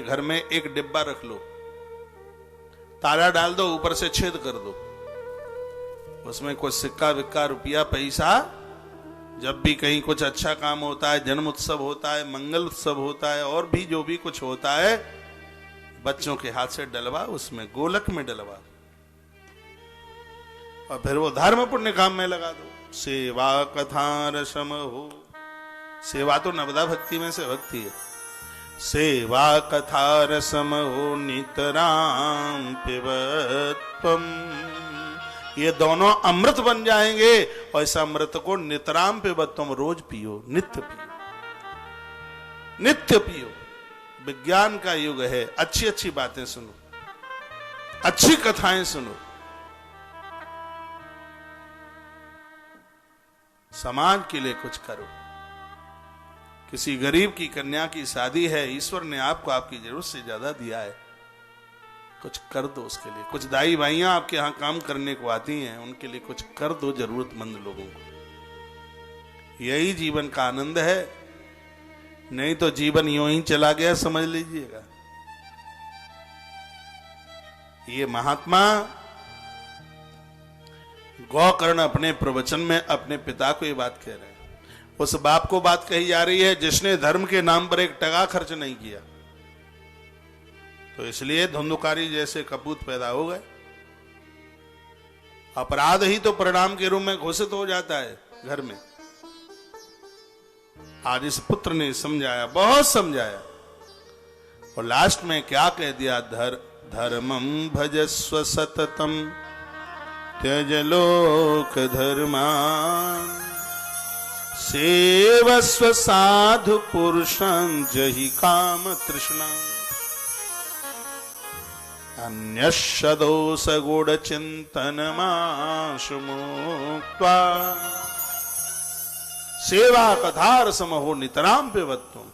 घर में एक डिब्बा रख लो, ताला डाल दो, ऊपर से छेद कर दो, उसमें कुछ सिक्का विक्का रुपया पैसा, जब भी कहीं कुछ अच्छा काम होता है, जन्म उत्सव होता है, मंगल उत्सव होता है, और भी जो भी कुछ होता है, बच्चों के हाथ से डलवा, उसमें गोलक में डलवा, और फिर वो धर्म पुण्य काम में लगा दो। सेवा कथा रसम हो, सेवा तो नवदा भक्ति में से भक्ति है। सेवा कथा रसम हो नितराम पिबत्वम, ये दोनों अमृत बन जाएंगे, और इस अमृत को नितराम पिबत्वम, रोज पियो, नित्य पियो, नित्य पियो। विज्ञान का युग है, अच्छी अच्छी बातें सुनो, अच्छी कथाएं सुनो, समाज के लिए कुछ करो। किसी गरीब की कन्या की शादी है, ईश्वर ने आपको आपकी जरूरत से ज्यादा दिया है, कुछ कर दो उसके लिए। कुछ दाई भाइयां आपके यहां काम करने को आती हैं, उनके लिए कुछ कर दो जरूरतमंद लोगों को। यही जीवन का आनंद है, नहीं तो जीवन यूं ही चला गया समझ लीजिएगा। ये महात्मा गौकर्ण अपने प्रवचन में अपने पिता को ये बात कह रहे हैं। उस बाप को बात कही जा रही है जिसने धर्म के नाम पर एक टका खर्च नहीं किया, तो इसलिए धुंधुकारी जैसे कपूत पैदा हो गए। अपराध ही तो परिणाम के रूप में घोषित हो जाता है घर में। आज इस पुत्र ने समझाया, बहुत समझाया, और लास्ट में क्या कह दिया, धर्मम भजस्व सततम त्यज लोक धर्मान सेवस्व साधु पुरुषं जहि काम तृष्णा अन्यस्य दोष गुण चिंतन माशु मुक्त्वा सेवा कथार समहो नितराम पिबत्वम।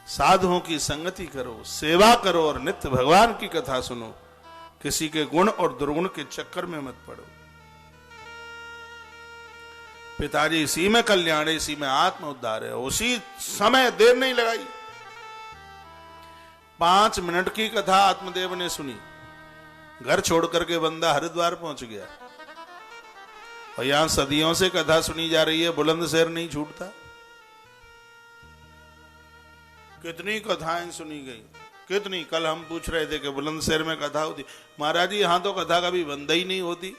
साधुओं की संगति करो, सेवा करो, और नित्य भगवान की कथा सुनो। किसी के गुण और दुर्गुण के चक्कर में मत पड़ो। पिताजी इसी में कल्याण है, इसी में आत्म उद्धार है। उसी समय देर नहीं लगाई, 5 मिनट की कथा आत्मदेव ने सुनी, घर छोड़ करके बंदा हरिद्वार पहुंच गया। और यहां सदियों से कथा सुनी जा रही है, बुलंदशहर नहीं छूटता। कितनी कथाएं सुनी गई, कितनी। कल हम पूछ रहे थे कि बुलंदशहर में कथा होती, महाराज जी यहां तो कथा कभी बंद ही नहीं होती,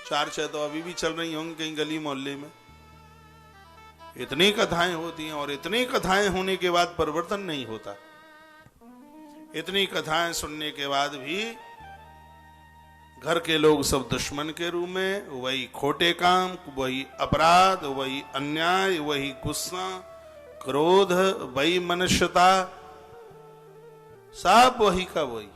4-6 तो अभी भी चल रही होंगी कहीं गली मोहल्ले में। इतनी कथाएं होती हैं, और इतनी कथाएं होने के बाद परिवर्तन नहीं होता। इतनी कथाएं सुनने के बाद भी घर के लोग सब दुश्मन के रूप में, वही खोटे काम, वही अपराध, वही अन्याय, वही गुस्सा, क्रोध, वही मनुष्यता, सब वही का वही।